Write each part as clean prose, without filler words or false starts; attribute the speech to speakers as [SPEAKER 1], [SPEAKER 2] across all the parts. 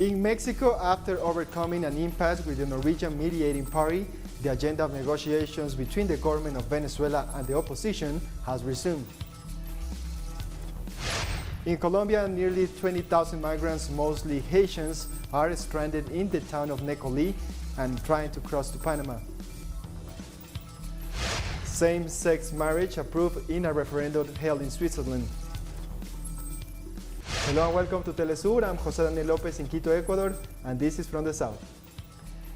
[SPEAKER 1] In Mexico, after overcoming an impasse with the Norwegian mediating party, the agenda of negotiations between the government of Venezuela and the opposition has resumed. In Colombia, nearly 20,000 migrants, mostly Haitians, are stranded in the town of Necoclí and trying to cross to Panama. Same-sex marriage approved in a referendum held in Switzerland. Hello and welcome to teleSUR. I'm José Daniel López in Quito, Ecuador, and this is from the south.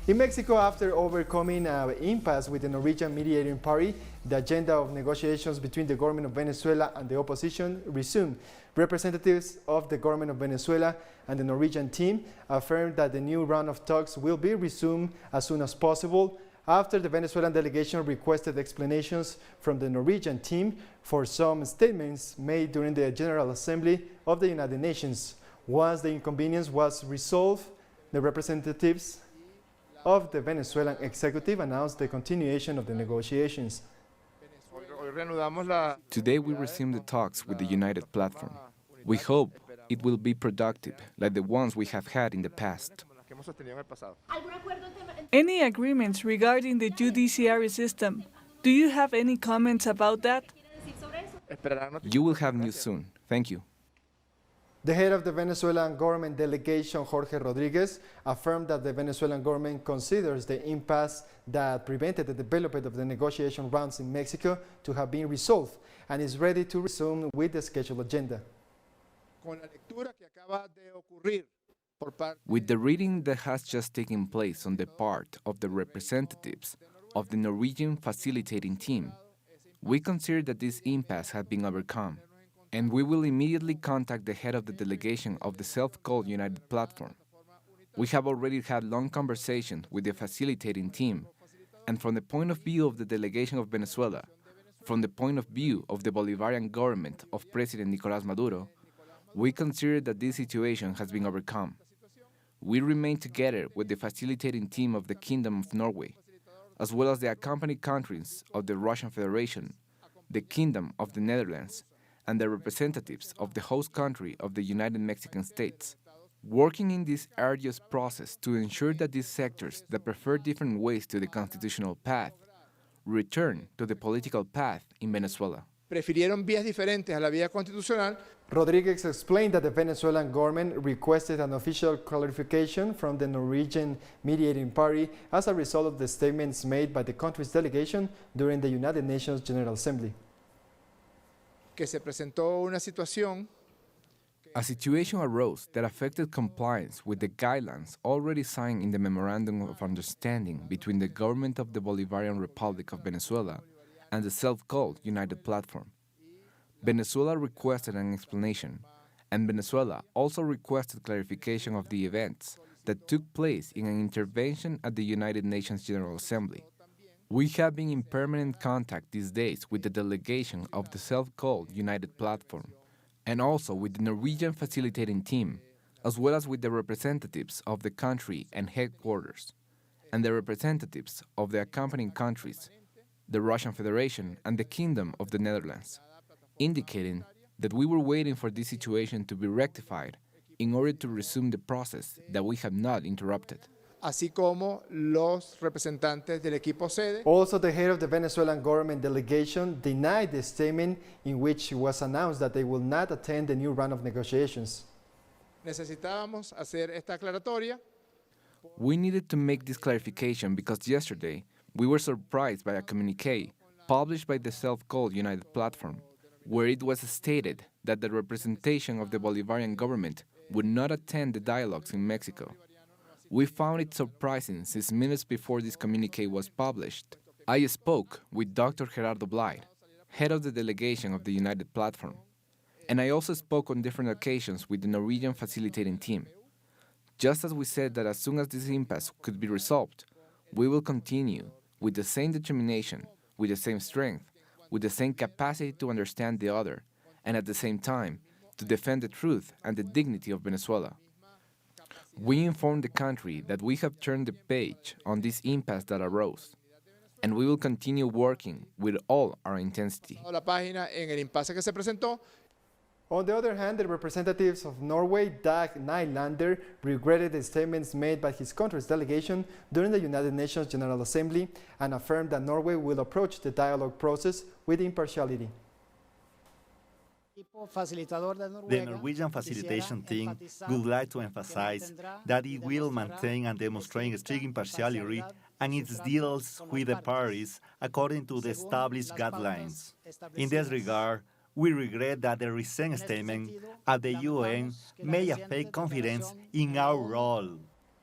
[SPEAKER 1] In Mexico, after overcoming an impasse with the Norwegian mediating party, the agenda of negotiations between the government of Venezuela and the opposition resumed. Representatives of the government of Venezuela and the Norwegian team affirmed that the new round of talks will be resumed as soon as possible after the Venezuelan delegation requested explanations from the Norwegian team for some statements made during the General Assembly of the United Nations. Once the inconvenience was resolved, the representatives of the Venezuelan executive announced the continuation of the negotiations.
[SPEAKER 2] Today we resume the talks with the United Platform. We hope it will be productive, like the ones we have had in the past.
[SPEAKER 3] Any agreements regarding the judiciary system? Do you have any comments about that?
[SPEAKER 2] You will have news soon. Thank you.
[SPEAKER 1] The head of the Venezuelan government delegation, Jorge Rodriguez, affirmed that the Venezuelan government considers the impasse that prevented the development of the negotiation rounds in Mexico to have been resolved and is ready to resume with the scheduled agenda.
[SPEAKER 2] With the reading that has just taken place on the part of the representatives of the Norwegian facilitating team, we consider that this impasse has been overcome, and we will immediately contact the head of the delegation of the self-called United Platform. We have already had long conversations with the facilitating team, and from the point of view of the delegation of Venezuela, from the point of view of the Bolivarian government of President Nicolás Maduro, we consider that this situation has been overcome. We remain together with the facilitating team of the Kingdom of Norway, as well as the accompanying countries of the Russian Federation, the Kingdom of the Netherlands, and the representatives of the host country of the United Mexican States, working in this arduous process to ensure that these sectors that prefer different ways to the constitutional path return to the political path in Venezuela.
[SPEAKER 4] Prefirieron vías diferentes a la vía constitucional.
[SPEAKER 1] Rodriguez explained that the Venezuelan government requested an official clarification from the Norwegian mediating party as a result of the statements made by the country's delegation during the United Nations General Assembly.
[SPEAKER 4] Que se presentó una situación.
[SPEAKER 2] A situation arose that affected compliance with the guidelines already signed in the Memorandum of Understanding between the government of the Bolivarian Republic of Venezuela and the self-called United Platform. Venezuela requested an explanation, and Venezuela also requested clarification of the events that took place in an intervention at the United Nations General Assembly. We have been in permanent contact these days with the delegation of the self-called United Platform, and also with the Norwegian facilitating team, as well as with the representatives of the country and headquarters, and the representatives of the accompanying countries, the Russian Federation and the Kingdom of the Netherlands, indicating that we were waiting for this situation to be rectified in order to resume the process that we have not interrupted.
[SPEAKER 4] Así como los representantes del equipo sede.
[SPEAKER 1] Also, the head of the Venezuelan government delegation denied the statement in which it was announced that they will not attend the new round of negotiations.
[SPEAKER 4] Necesitábamos hacer esta aclaratoria.
[SPEAKER 2] We needed to make this clarification because yesterday we were surprised by a communiqué published by the self-called United Platform, where it was stated that the representation of the Bolivarian government would not attend the dialogues in Mexico. We found it surprising since minutes before this communiqué was published, I spoke with Dr. Gerardo Blay, head of the delegation of the United Platform, and I also spoke on different occasions with the Norwegian facilitating team. Just as we said that as soon as this impasse could be resolved, we will continue with the same determination, with the same strength, with the same capacity to understand the other, and at the same time, to defend the truth and the dignity of Venezuela. We informed the country that we have turned the page on this impasse that arose, and we will continue working with all our intensity.
[SPEAKER 4] La página en el impasse que se presentó.
[SPEAKER 1] On the other hand, the representatives of Norway, Dag Nylander, regretted the statements made by his country's delegation during the United Nations General Assembly and affirmed that Norway will approach the dialogue process with impartiality.
[SPEAKER 5] The Norwegian facilitation team would like to emphasize that it will maintain and demonstrate strict impartiality and its deals with the parties according to the established guidelines. In this regard, we regret that the recent statement at the UN may affect confidence in our role.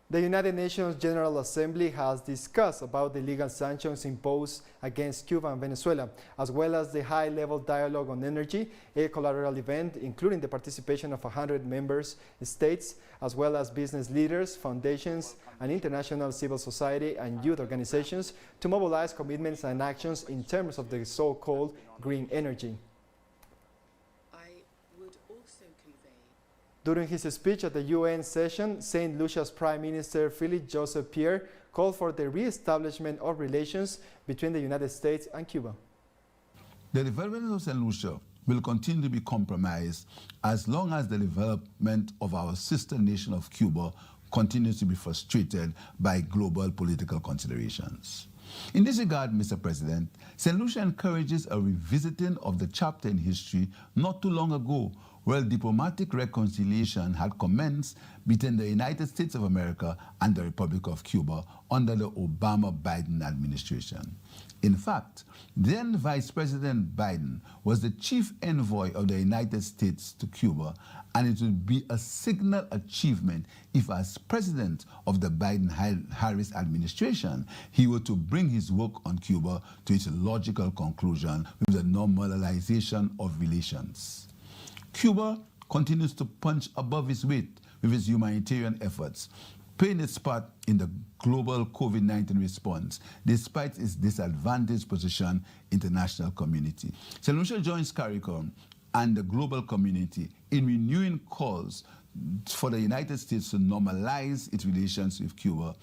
[SPEAKER 1] The United Nations General Assembly has discussed about the legal sanctions imposed against Cuba and Venezuela, as well as the high-level dialogue on energy, a collateral event including the participation of 100 member states, as well as business leaders, foundations, and international civil society and youth organizations to mobilize commitments and actions in terms of the so-called green energy. During his speech at the UN session, St. Lucia's Prime Minister Philip Joseph Pierre called for the re-establishment of relations between the United States and Cuba.
[SPEAKER 6] The development of St. Lucia will continue to be compromised as long as the development of our sister nation of Cuba continues to be frustrated by global political considerations. In this regard, Mr. President, St. Lucia encourages a revisiting of the chapter in history not too long ago where diplomatic reconciliation had commenced between the United States of America and the Republic of Cuba under the Obama-Biden administration. In fact, then Vice President Biden was the chief envoy of the United States to Cuba, and it would be a signal achievement if, as president of the Biden-Harris administration, he were to bring his work on Cuba to its logical conclusion with the normalization of relations. Cuba continues to punch above its weight with its humanitarian efforts, playing its part in the global COVID-19 response, despite its disadvantaged position in the international community. St. Lucia joins CARICOM and the global community in renewing calls for the United States to normalize its relations with Cuba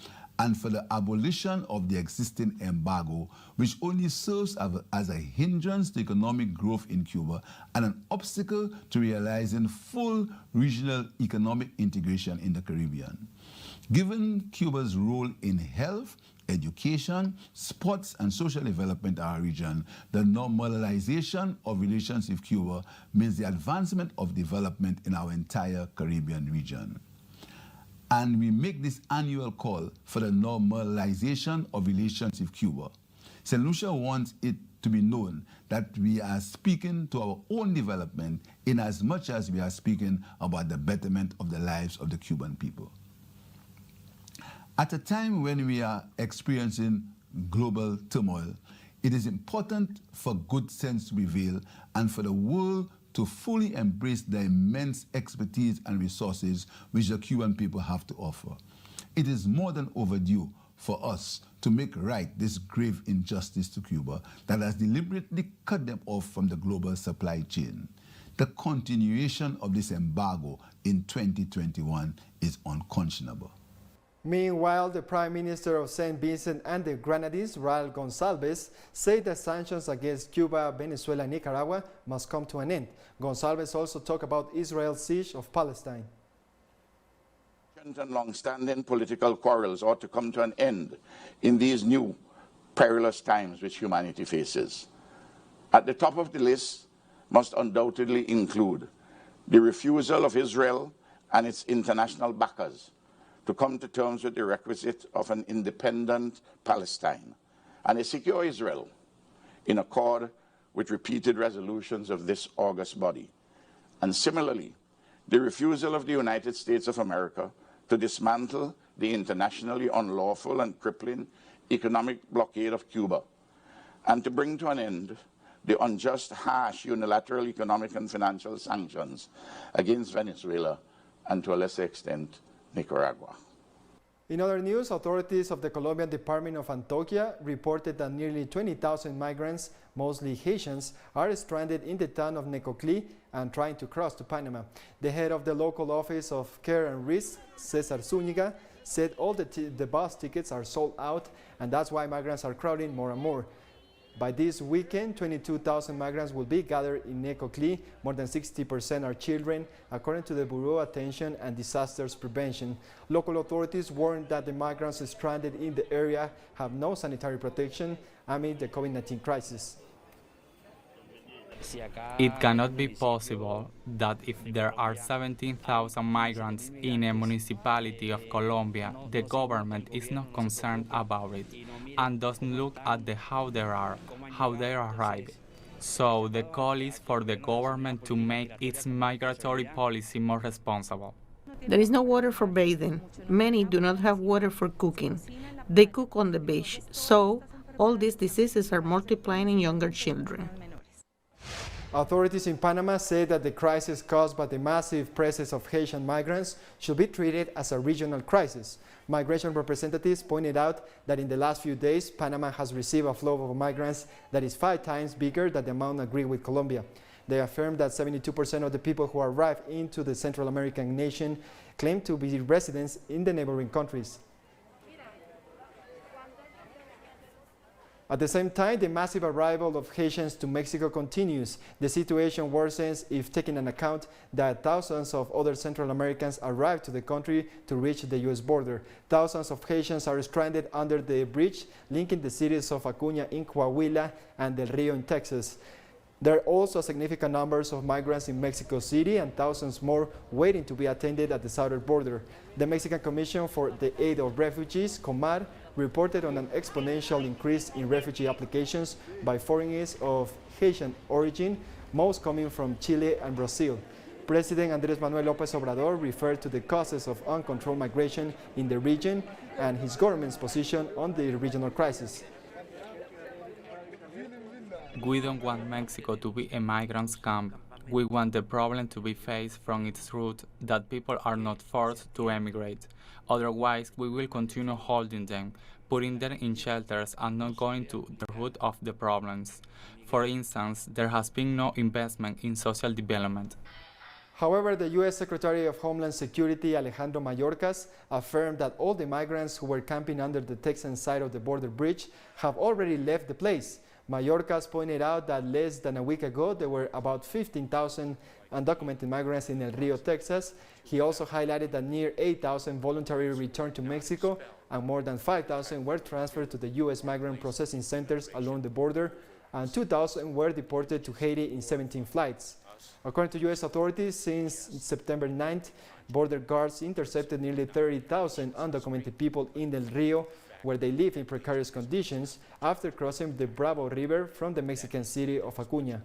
[SPEAKER 6] and for the abolition of the existing embargo, which only serves as a hindrance to economic growth in Cuba and an obstacle to realizing full regional economic integration in the Caribbean. Given Cuba's role in health, education, sports, and social development in our region, the normalization of relations with Cuba means the advancement of development in our entire Caribbean region. And we make this annual call for the normalization of relations with Cuba. St. Lucia wants it to be known that we are speaking to our own development in as much as we are speaking about the betterment of the lives of the Cuban people. At a time when we are experiencing global turmoil, it is important for good sense to prevail and for the world to fully embrace the immense expertise and resources which the Cuban people have to offer. It is more than overdue for us to make right this grave injustice to Cuba that has deliberately cut them off from the global supply chain. The continuation of this embargo in 2021 is unconscionable.
[SPEAKER 1] Meanwhile, the Prime Minister of St. Vincent and the Grenadines, Raul Gonsalves, said that sanctions against Cuba, Venezuela, and Nicaragua must come to an end. Gonsalves also talked about Israel's siege of Palestine.
[SPEAKER 7] And long-standing political quarrels ought to come to an end in these new perilous times which humanity faces. At the top of the list must undoubtedly include the refusal of Israel and its international backers to come to terms with the requisite of an independent Palestine and a secure Israel in accord with repeated resolutions of this august body. And similarly, the refusal of the United States of America to dismantle the internationally unlawful and crippling economic blockade of Cuba and to bring to an end the unjust, harsh, unilateral economic and financial sanctions against Venezuela and to a lesser extent, Nicaragua.
[SPEAKER 1] In other news, authorities of the Colombian Department of Antioquia reported that nearly 20,000 migrants, mostly Haitians, are stranded in the town of Necoclí and trying to cross to Panama. The head of the local office of Care and Risk, Cesar Zúñiga, said all the bus tickets are sold out, and that's why migrants are crowding more and more. By this weekend, 22,000 migrants will be gathered in Necoclí. More than 60% are children, according to the Bureau of Attention and Disasters Prevention. Local authorities warn that the migrants stranded in the area have no sanitary protection amid the COVID-19 crisis.
[SPEAKER 8] It cannot be possible that if there are 17,000 migrants in a municipality of Colombia, the government is not concerned about it and doesn't look at how they arrive. So the call is for the government to make its migratory policy more responsible.
[SPEAKER 9] There is no water for bathing. Many do not have water for cooking. They cook on the beach, so all these diseases are multiplying in younger children.
[SPEAKER 1] Authorities in Panama say that the crisis caused by the massive presence of Haitian migrants should be treated as a regional crisis. Migration representatives pointed out that in the last few days, Panama has received a flow of migrants that is 5 times bigger than the amount agreed with Colombia. They affirmed that 72% of the people who arrived into the Central American nation claim to be residents in the neighboring countries. At the same time, the massive arrival of Haitians to Mexico continues. The situation worsens if taking into account that thousands of other Central Americans arrived to the country to reach the U.S. border. Thousands of Haitians are stranded under the bridge linking the cities of Acuña in Coahuila and Del Rio in Texas. There are also significant numbers of migrants in Mexico City and thousands more waiting to be attended at the southern border. The Mexican Commission for the Aid of Refugees, COMAR, reported on an exponential increase in refugee applications by foreigners of Haitian origin, most coming from Chile and Brazil. President Andrés Manuel López Obrador referred to the causes of uncontrolled migration in the region and his government's position on the regional crisis.
[SPEAKER 8] We don't want Mexico to be a migrants' camp. We want the problem to be faced from its root, that people are not forced to emigrate. Otherwise, we will continue holding them, putting them in shelters and not going to the root of the problems. For instance, there has been no investment in social development.
[SPEAKER 1] However, the U.S. Secretary of Homeland Security, Alejandro Mayorkas, affirmed that all the migrants who were camping under the Texan side of the border bridge have already left the place. Mayorkas pointed out that less than a week ago, there were about 15,000 undocumented migrants in El Rio, Texas. He also highlighted that near 8,000 voluntarily returned to Mexico and more than 5,000 were transferred to the U.S. migrant processing centers along the border, and 2,000 were deported to Haiti in 17 flights. According to U.S. authorities, since September 9th, border guards intercepted nearly 30,000 undocumented people in Del Rio, where they live in precarious conditions after crossing the Bravo River from the Mexican city of Acuña.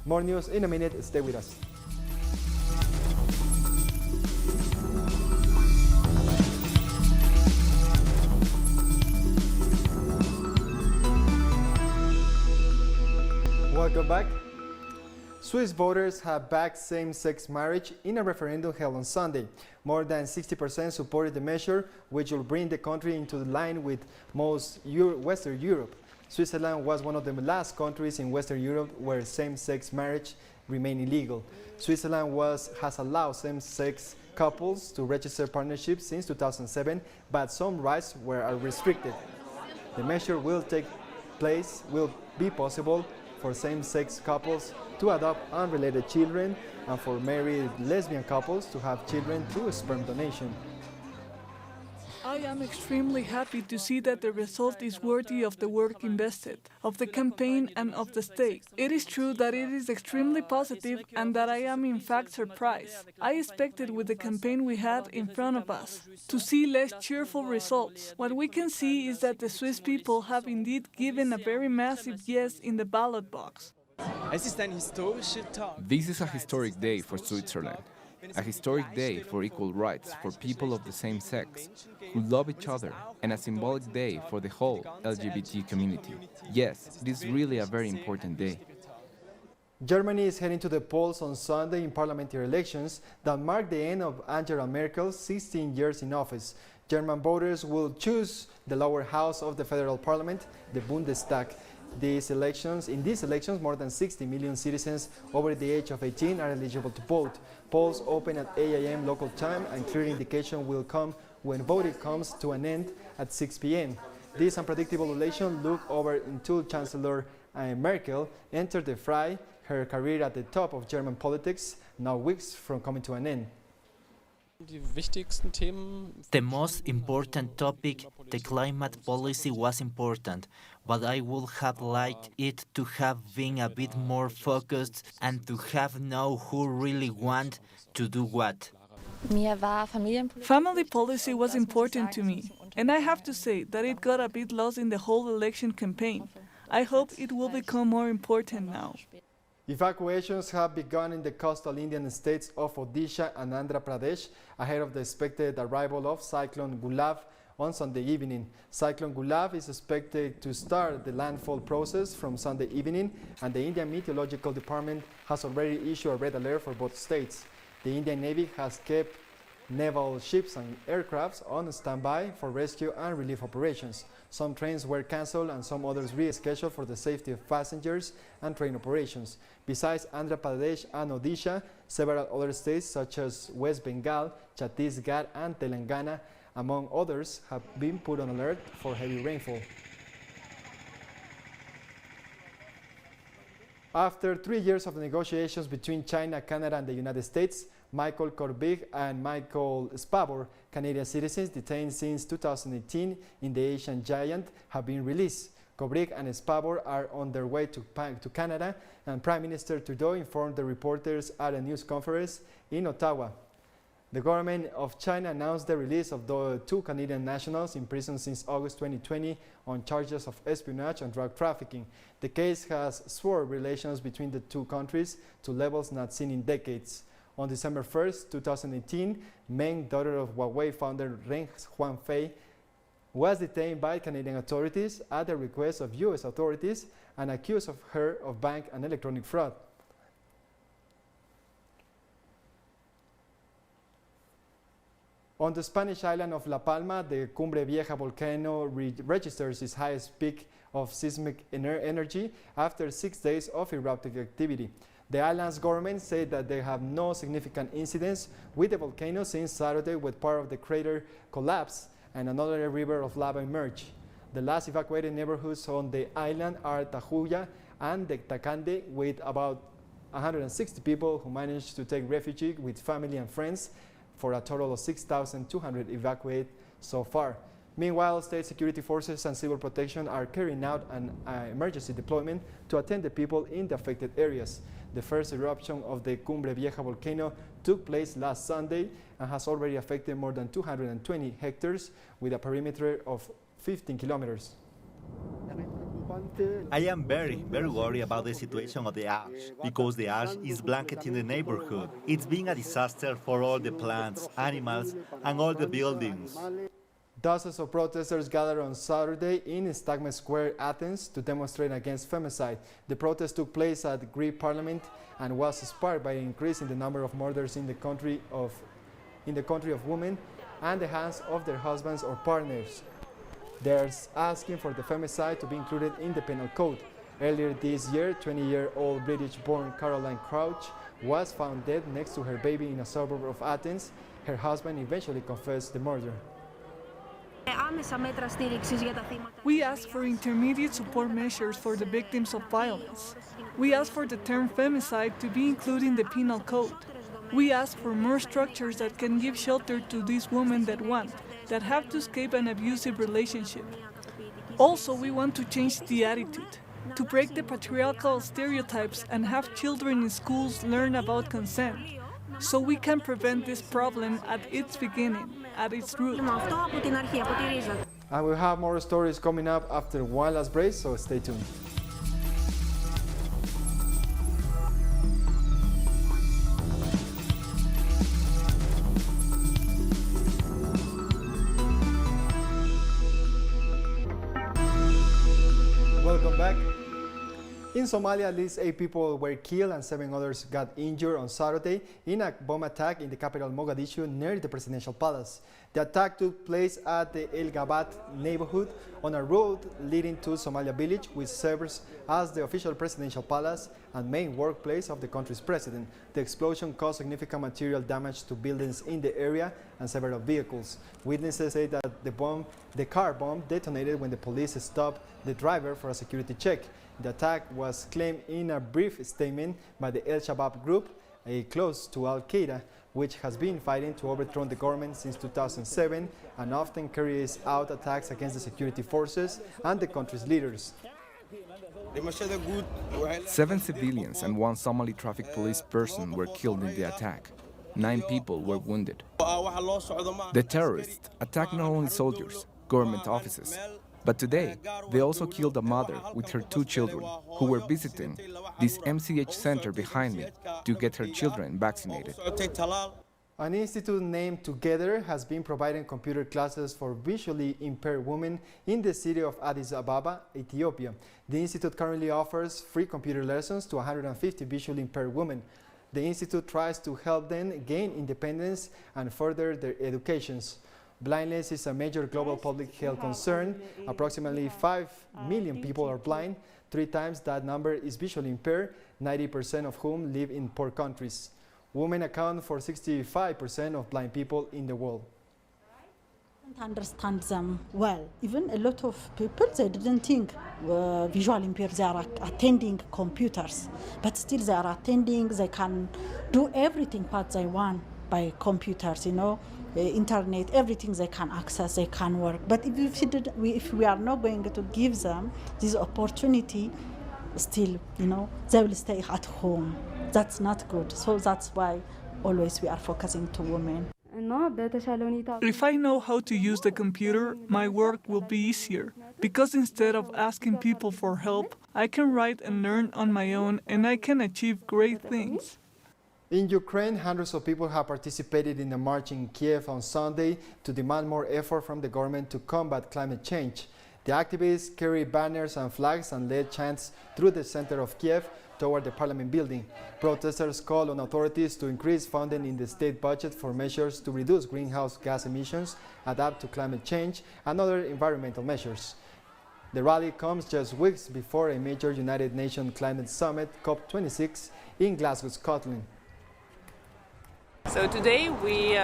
[SPEAKER 1] More news in a minute. Stay with us. Welcome back. Swiss voters have backed same-sex marriage in a referendum held on Sunday. More than 60% supported the measure, which will bring the country into line with most Western Europe. Switzerland was one of the last countries in Western Europe where same-sex marriage remained illegal. Switzerland has allowed same-sex couples to register partnerships since 2007, but some rights are restricted. The measure will be possible for same-sex couples to adopt unrelated children and for married lesbian couples to have children through sperm donation.
[SPEAKER 3] I am extremely happy to see that the result is worthy of the work invested, of the campaign and of the state. It is true that it is extremely positive and that I am in fact surprised. I expected with the campaign we had in front of us to see less cheerful results. What we can see is that the Swiss people have indeed given a very massive yes in the ballot box.
[SPEAKER 2] This is a historic day for Switzerland, a historic day for equal rights for people of the same sex, who love each other, and a symbolic day for the whole LGBT community. Yes, it is really a very important day.
[SPEAKER 1] Germany is heading to the polls on Sunday in parliamentary elections that mark the end of Angela Merkel's 16 years in office. German voters will choose the lower house of the federal parliament, the Bundestag. In these elections, more than 60 million citizens over the age of 18 are eligible to vote. Polls open at 8 a.m. local time, and clear indication will come when voting comes to an end at 6 p.m. This unpredictable election looked over until Chancellor Merkel entered the fray, her career at the top of German politics, now weeks from coming to an end.
[SPEAKER 10] The most important topic, the climate policy, was important, but I would have liked it to have been a bit more focused and to have known who really want to do what.
[SPEAKER 3] Family policy was important to me, and I have to say that it got a bit lost in the whole election campaign. I hope it will become more important now.
[SPEAKER 1] Evacuations have begun in the coastal Indian states of Odisha and Andhra Pradesh ahead of the expected arrival of Cyclone Gulab on Sunday evening. Cyclone Gulab is expected to start the landfall process from Sunday evening, and the Indian Meteorological Department has already issued a red alert for both states. The Indian Navy has kept naval ships and aircrafts on standby for rescue and relief operations. Some trains were cancelled and some others rescheduled for the safety of passengers and train operations. Besides Andhra Pradesh and Odisha, several other states such as West Bengal, Chhattisgarh and Telangana, among others, have been put on alert for heavy rainfall. After 3 years of negotiations between China, Canada and the United States, Michael Korbig and Michael Spavor, Canadian citizens detained since 2018 in the Asian giant, have been released. Korbig and Spavor are on their way to Canada, and Prime Minister Trudeau informed the reporters at a news conference in Ottawa. The government of China announced the release of the 2 Canadian nationals in prison since August 2020 on charges of espionage and drug trafficking. The case has soured relations between the 2 countries to levels not seen in decades. On December 1st, 2018, Meng, daughter of Huawei founder Ren Huangfei, was detained by Canadian authorities at the request of U.S. authorities and accused of her of bank and electronic fraud. On the Spanish island of La Palma, the Cumbre Vieja volcano registers its highest peak of seismic energy after 6 days of eruptive activity. The island's government said that they have no significant incidents with the volcano since Saturday, when part of the crater collapsed and another river of lava emerged. The last evacuated neighborhoods on the island are Tajuya and the Tacande, with about 160 people who managed to take refuge with family and friends, for a total of 6,200 evacuated so far. Meanwhile, state security forces and civil protection are carrying out an emergency deployment to attend the people in the affected areas. The first eruption of the Cumbre Vieja volcano took place last Sunday and has already affected more than 220 hectares with a perimeter of 15 kilometers.
[SPEAKER 5] I am very worried about the situation of the ash, because the ash is blanketing the neighborhood. It's been a disaster for all the plants, animals, and all the buildings.
[SPEAKER 1] Dozens of protesters gathered on Saturday in Stagme Square, Athens, to demonstrate against femicide. The protest took place at the Greek Parliament and was sparked by an increase in the number of murders in the country of women and the hands of their husbands or partners. They're asking for the femicide to be included in the penal code. Earlier this year, 20-year-old British-born Caroline Crouch was found dead next to her baby in a suburb of Athens. Her husband eventually confessed the murder.
[SPEAKER 3] We ask for intermediate support measures for the victims of violence. We ask for the term femicide to be included in the penal code. We ask for more structures that can give shelter to these women that have to escape an abusive relationship. Also, we want to change the attitude, to break the patriarchal stereotypes and have children in schools learn about consent, so we can prevent this problem at its beginning, at its root.
[SPEAKER 1] And we'll have more stories coming up after one last break, so stay tuned. Welcome back. In Somalia, at least 8 people were killed and 7 others got injured on Saturday in a bomb attack in the capital Mogadishu near the presidential palace. The attack took place at the El Gabat neighborhood on a road leading to Somalia village, which serves as the official presidential palace and main workplace of the country's president. The explosion caused significant material damage to buildings in the area and several vehicles. Witnesses say that the car bomb detonated when the police stopped the driver for a security check. The attack was claimed in a brief statement by the El Shabaab group, close to Al-Qaeda, which has been fighting to overthrow the government since 2007 and often carries out attacks against the security forces and the country's leaders.
[SPEAKER 2] 7 civilians and 1 Somali traffic police person were killed in the attack. 9 people were wounded. The terrorists attacked not only soldiers, government offices, but today they also killed a mother with her 2 children who were visiting this MCH center behind me to get her children vaccinated.
[SPEAKER 1] An institute named Together has been providing computer classes for visually impaired women in the city of Addis Ababa, Ethiopia. The institute currently offers free computer lessons to 150 visually impaired women. The institute tries to help them gain independence and further their educations. Blindness is a major global public health concern. Approximately 5 million people are blind. 3 times that number is visually impaired, 90% of whom live in poor countries. Women account for 65% of blind people in the world.
[SPEAKER 11] Understand them well. Even a lot of people, they didn't think visual impaired, they are attending computers, but still they are attending, they can do everything what they want by computers, you know, internet, everything they can access, they can work. But if we are not going to give them this opportunity, still, you know, they will stay at home. That's not good. So that's why always we are focusing to women.
[SPEAKER 3] If I know how to use the computer, my work will be easier, because instead of asking people for help, I can write and learn on my own, and I can achieve great things.
[SPEAKER 1] In Ukraine, hundreds of people have participated in a march in Kiev on Sunday to demand more effort from the government to combat climate change. The activists carried banners and flags and led chants through the center of Kiev toward the parliament building. Protesters called on authorities to increase funding in the state budget for measures to reduce greenhouse gas emissions, adapt to climate change, and other environmental measures. The rally comes just weeks before a major United Nations climate summit, COP26, in Glasgow, Scotland.
[SPEAKER 12] So today we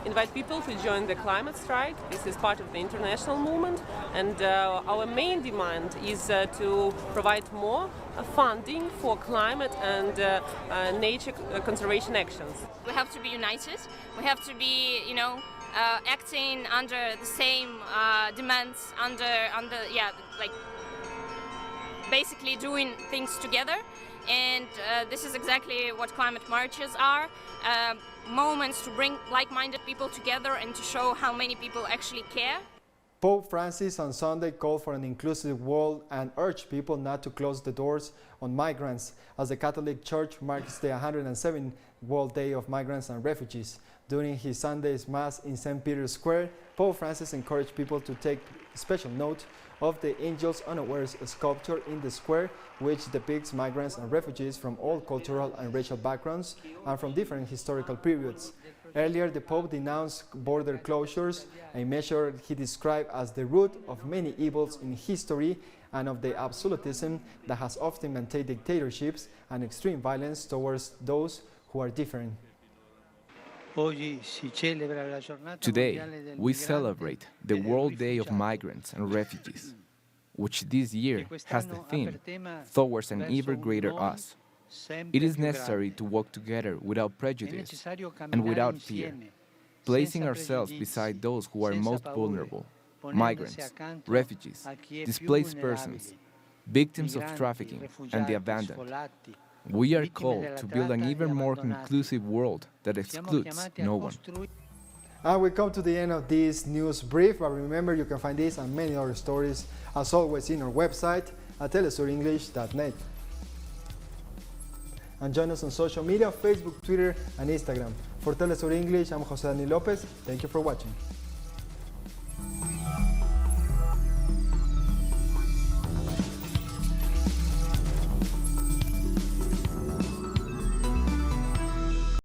[SPEAKER 12] invite people to join the climate strike. This is part of the international movement, and our main demand is to provide more funding for climate and nature conservation actions.
[SPEAKER 13] We have to be united. We have to be, you know, acting under the same demands, like basically doing things together. And this is exactly what climate marches are, moments to bring like-minded people together and to show how many people actually care.
[SPEAKER 1] Pope Francis on Sunday called for an inclusive world and urged people not to close the doors on migrants as the Catholic Church marks the 107th World Day of Migrants and Refugees. During his Sunday's Mass in St. Peter's Square, Pope Francis encouraged people to take special note of the Angels Unawares sculpture in the square, which depicts migrants and refugees from all cultural and racial backgrounds and from different historical periods. Earlier, the Pope denounced border closures, a measure he described as the root of many evils in history and of the absolutism that has often maintained dictatorships and extreme violence towards those who are different.
[SPEAKER 2] Today, we celebrate the World Day of Migrants and Refugees, which this year has the theme, Towards an Ever Greater Us. It is necessary to work together without prejudice and without fear, placing ourselves beside those who are most vulnerable, migrants, refugees, displaced persons, victims of trafficking, and the abandoned. We are called to build an even more inclusive world that excludes no one.
[SPEAKER 1] And we come to the end of this news brief, but remember you can find this and many other stories as always in our website at telesurenglish.net. And join us on social media, Facebook, Twitter, and Instagram. For Telesur English, I'm Jose Daniel Lopez. Thank you for watching.